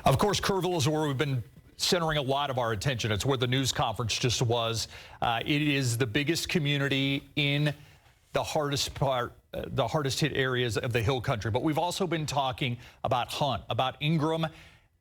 Of course, Kerrville is where we've been centering a lot of our attention. It's where the news conference just was. It is the biggest community in the hardest hit areas of the Hill Country. But we've also been talking about Hunt, about Ingram,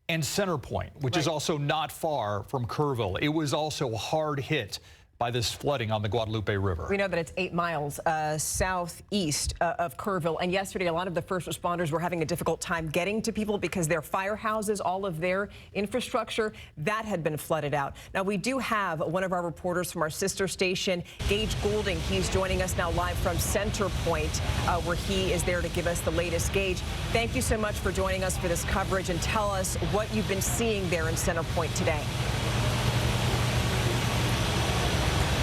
and Center Point, which is also not far from Kerrville. It was also hard hit by this flooding on the Guadalupe River. We know that it's 8 miles southeast of Kerrville, and yesterday a lot of the first responders were having a difficult time getting to people because their firehouses, all of their infrastructure, that had been flooded out. Now we do have one of our reporters from our sister station, Gage Goulding. He's joining us now live from Center Point, where he is there to give us the latest. Gage, thank you so much for joining us for this coverage, and tell us what you've been seeing there in Center Point today.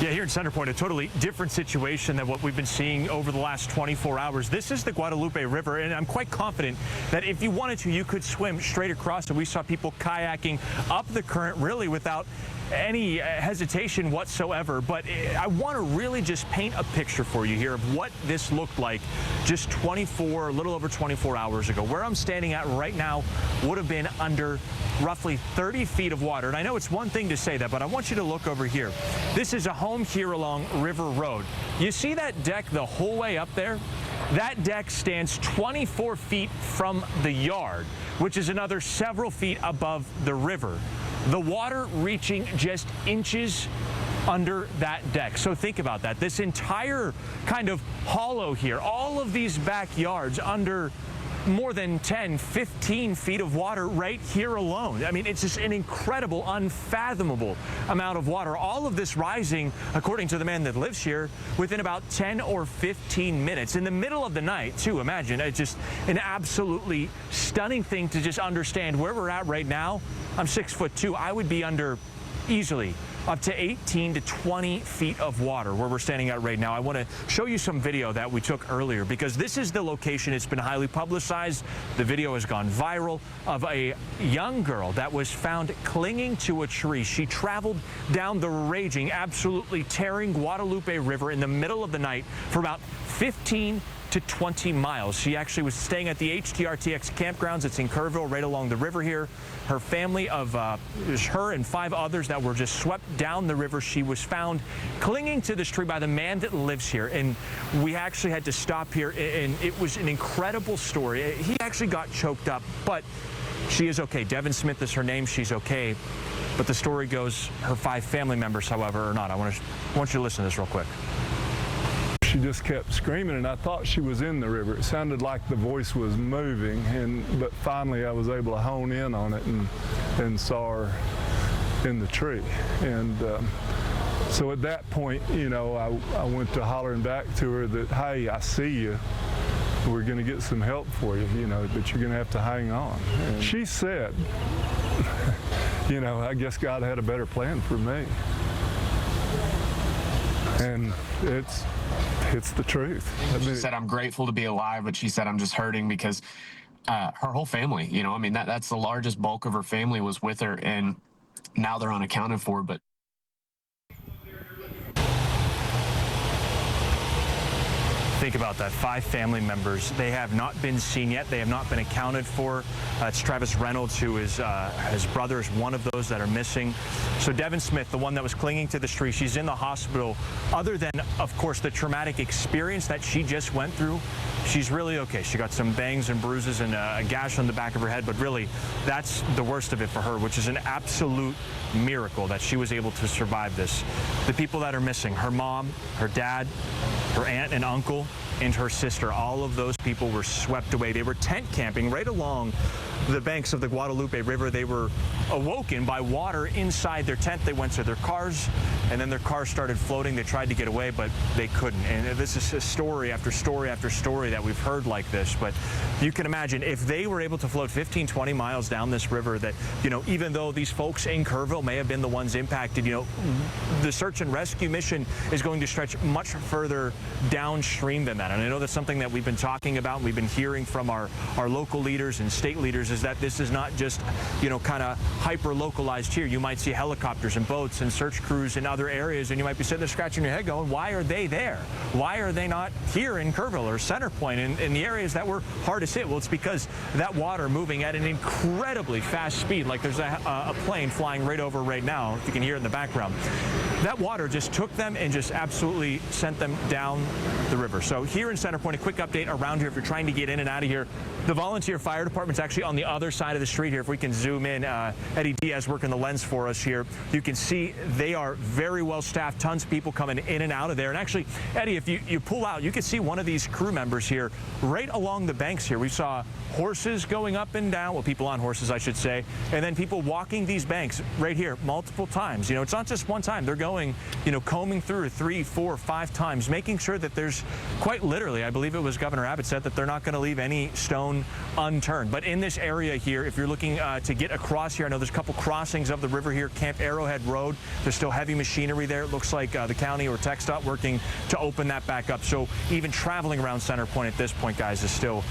Yeah, here in Center Point, a totally different situation than what we've been seeing over the last 24 hours. This is the Guadalupe River, and I'm quite confident that if you wanted to, you could swim straight across. And we saw people kayaking up the current really without any hesitation whatsoever. But I want to really just paint a picture for you here of what this looked like just a little over 24 hours ago. Where I'm standing at right now would have been under roughly 30 feet of water. And I know it's one thing to say that, but I want you to look over here. This is a home here along River Road. You see that deck the whole way up there? That deck stands 24 feet from the yard, which is another several feet above the river. The water reaching just inches under that deck. So think about that. This entire kind of hollow here, all of these backyards under more than 10, 15 feet of water right here alone. I mean, it's just an incredible, unfathomable amount of water. All of this rising, according to the man that lives here, within about 10 or 15 minutes. In the middle of the night, too, imagine. It's just an absolutely stunning thing to just understand where we're at right now. I'm 6'2". I would be under easily up to 18 to 20 feet of water where we're standing at right now. I want to show you some video that we took earlier because this is the location. It's been highly publicized. The video has gone viral of a young girl that was found clinging to a tree. She traveled down the raging, absolutely tearing Guadalupe River in the middle of the night for about 15 to 20 miles. She actually was staying at the HTRTX campgrounds. It's in Kerrville, right along the river here. Her family of her and 5 others that were just swept down the river. She was found clinging to this tree by the man that lives here. And we actually had to stop here, and it was an incredible story. He actually got choked up, but she is okay. Devin Smith is her name. She's okay. But the story goes, her 5 family members, however, are not. I want you to listen to this real quick. She just kept screaming, and I thought she was in the river. It sounded like the voice was moving, but finally I was able to hone in on it and saw her in the tree. And so at that point, you know, I went to hollering back to her that, hey, I see you. We're going to get some help for you, you know, but you're going to have to hang on. And she said, you know, I guess God had a better plan for me. And it's the truth. She said, I'm grateful to be alive, but she said, I'm just hurting because her whole family, you know, I mean, that's the largest bulk of her family was with her, and now they're unaccounted for. But think about that. 5 family members. They have not been seen yet. They have not been accounted for. It's Travis Reynolds, who is his brother, is one of those that are missing. So Devin Smith, the one that was clinging to the tree, she's in the hospital. Other than, of course, the traumatic experience that she just went through, she's really okay. She got some bangs and bruises and a gash on the back of her head, but really, that's the worst of it for her, which is an absolute miracle that she was able to survive this. The people that are missing, her mom, her dad, her aunt and uncle, and her sister, all of those people were swept away. They were tent camping right along the banks of the Guadalupe River. They were awoken by water inside their tent. They went to their cars, and then their cars started floating. They tried to get away, but they couldn't. And this is a story after story after story that we've heard like this. But you can imagine if they were able to float 15, 20 miles down this river, that, you know, even though these folks in Kerrville may have been the ones impacted, you know, the search and rescue mission is going to stretch much further downstream than that. And I know that's something that we've been talking about. We've been hearing from our local leaders and state leaders is that this is not just, kind of hyper-localized here. You might see helicopters and boats and search crews in other areas, and you might be sitting there scratching your head going, why are they there? Why are they not here in Kerrville or Center Point in the areas that were hardest hit? Well, it's because that water moving at an incredibly fast speed, like there's a plane flying right over right now, if you can hear it in the background. That water just took them and just absolutely sent them down the river. So here in Center Point, a quick update around here if you're trying to get in and out of here. The volunteer fire department's actually on the other side of the street here. If we can zoom in, Eddie Diaz working the lens for us here. You can see they are very well staffed, tons of people coming in and out of there. And actually, Eddie, if you pull out, you can see one of these crew members here right along the banks here. We saw horses going up and down, well, people on horses, I should say, and then people walking these banks right here multiple times. It's not just one time. They're going, combing through 3, 4, 5 times, making sure that there's, quite literally, I believe it was Governor Abbott said that they're not going to leave any stone unturned. But in this area here, if you're looking to get across here, I know there's a couple crossings of the river here, Camp Arrowhead Road. There's still heavy machinery there. It looks like the county or TxDOT working to open that back up. So even traveling around Center Point at this point, guys, is still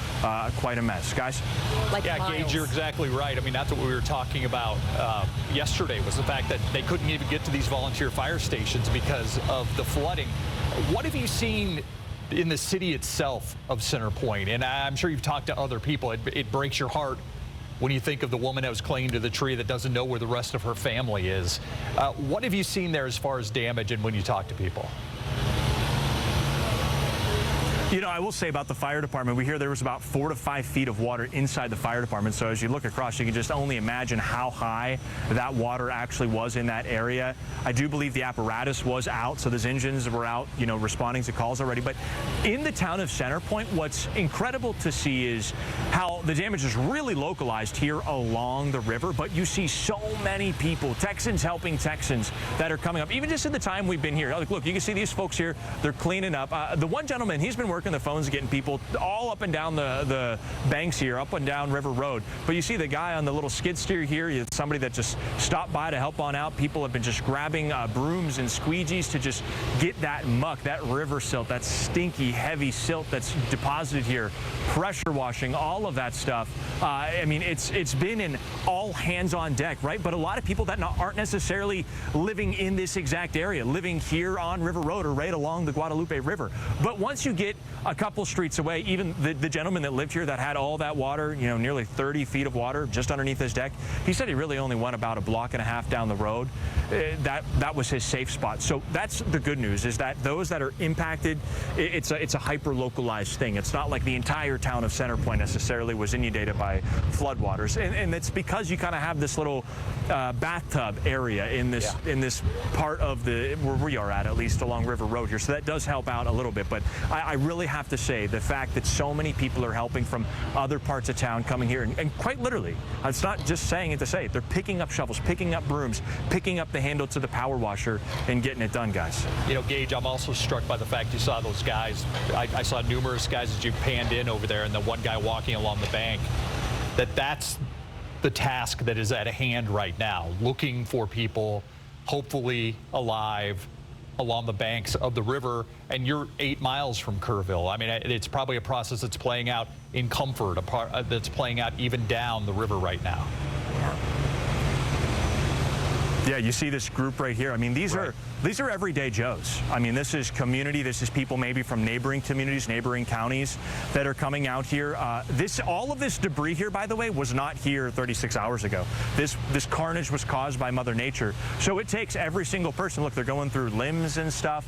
quite a mess. Guys? Yeah, Gage, you're exactly right. I mean, that's what we were talking about yesterday, was the fact that they couldn't even get to these volunteer fire stations because of the flooding. What have you seen in the city itself of Center Point? And I'm sure you've talked to other people. It breaks your heart when you think of the woman that was clinging to the tree that doesn't know where the rest of her family is. What have you seen there as far as damage and when you talk to people? I will say about the fire department, we hear there was about 4 to 5 feet of water inside the fire department. So as you look across, you can just only imagine how high that water actually was in that area. I do believe the apparatus was out, so those engines were out, responding to calls already. But in the town of Center Point, what's incredible to see is how the damage is really localized here along the river. But you see so many people, Texans helping Texans, that are coming up. Even just in the time we've been here. Look, you can see these folks here. They're cleaning up. The one gentleman, he's been working the phones, getting people all up and down the banks here, up and down River Road. But you see the guy on the little skid steer here, it's somebody that just stopped by to help on out. People have been just grabbing brooms and squeegees to just get that muck, that river silt, that stinky, heavy silt that's deposited here, pressure washing, all of that stuff. I mean, it's been an all hands on deck, right? But a lot of people that aren't necessarily living in this exact area, living here on River Road or right along the Guadalupe River. But once you get a couple streets away, even the gentleman that lived here that had all that water, nearly 30 feet of water just underneath his deck, he said he really only went about a block and a half down the road. That was his safe spot. So that's the good news, is that those that are impacted, it's a hyper-localized thing. It's not like the entire town of Center Point necessarily was inundated by floodwaters. And it's because you kind of have this little bathtub area in this part of where we are at least along River Road here. So that does help out a little bit. But I really have to say the fact that so many people are helping from other parts of town coming here, and quite literally, it's not just saying it to say it, they're picking up shovels, picking up brooms, picking up the handle to the power washer and getting it done, guys. Gage, I'm also struck by the fact you saw those guys. I saw numerous guys as you panned in over there, and the one guy walking along the bank. That's the task that is at hand right now, looking for people, hopefully alive, along the banks of the river. And you're 8 miles from Kerrville. I mean, it's probably a process that's playing out in Comfort, that's playing out even down the river right now. Yeah, you see this group right here. I mean, these are everyday Joes. I mean, this is community. This is people maybe from neighboring communities, neighboring counties that are coming out here. All of this debris here, by the way, was not here 36 hours ago. This carnage was caused by Mother Nature. So it takes every single person. Look, they're going through limbs and stuff.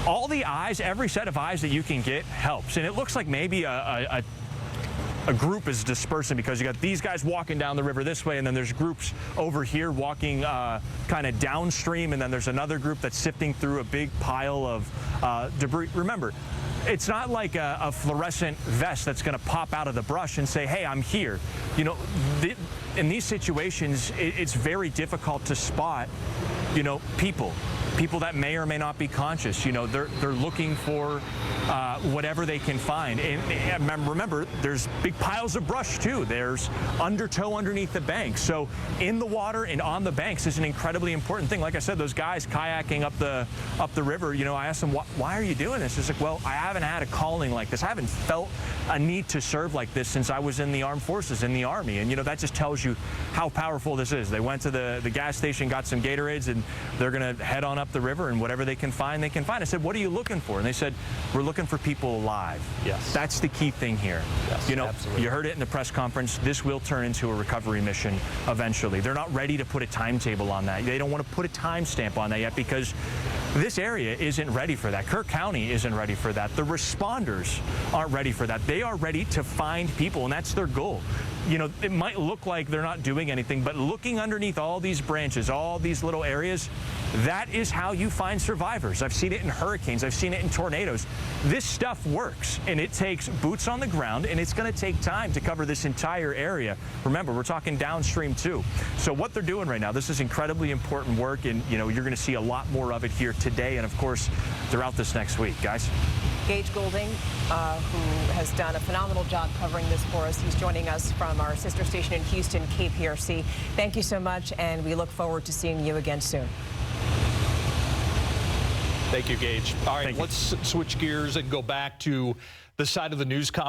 All the eyes, every set of eyes that you can get helps. And it looks like maybe a group is dispersing, because you got these guys walking down the river this way, and then there's groups over here walking kind of downstream, and then there's another group that's sifting through a big pile of debris. Remember, it's not like a fluorescent vest that's going to pop out of the brush and say, hey, I'm here. in these situations, it's very difficult to spot, people people that may or may not be conscious. You know, they're looking for whatever they can find. And remember, there's big piles of brush too. There's undertow underneath the bank. So in the water and on the banks is an incredibly important thing. Like I said, those guys kayaking up the river, you know, I asked them, why are you doing this? It's like, well, I haven't had a calling like this. I haven't felt a need to serve like this since I was in the armed forces, in the Army. And, you know, that just tells you how powerful this is. They went to the gas station, got some Gatorades, and they're going to head on up the river, and whatever they can find, they can find. I said, what are you looking for? And they said, we're looking for people alive. Yes. That's the key thing here. Yes, you know, absolutely. You heard it in the press conference. This will turn into a recovery mission eventually. They're not ready to put a timetable on that. They don't want to put a timestamp on that yet because this area isn't ready for that. Kirk County isn't ready for that. The responders aren't ready for that. They are ready to find people, and that's their goal. You know, it might look like they're not doing anything, but looking underneath all these branches, all these little areas, that is how you find survivors. I've seen it in hurricanes. I've seen it in tornadoes. This stuff works, and it takes boots on the ground, and it's going to take time to cover this entire area. Remember, we're talking downstream too. So what they're doing right now, this is incredibly important work, and you know, you're going to see a lot more of it here today and, of course, throughout this next week, guys. Gage Goulding, who has done a phenomenal job covering this for us. He's joining us from our sister station in Houston, KPRC. Thank you so much, and we look forward to seeing you again soon. Thank you, Gage. All right, let's switch gears and go back to the side of the news conference.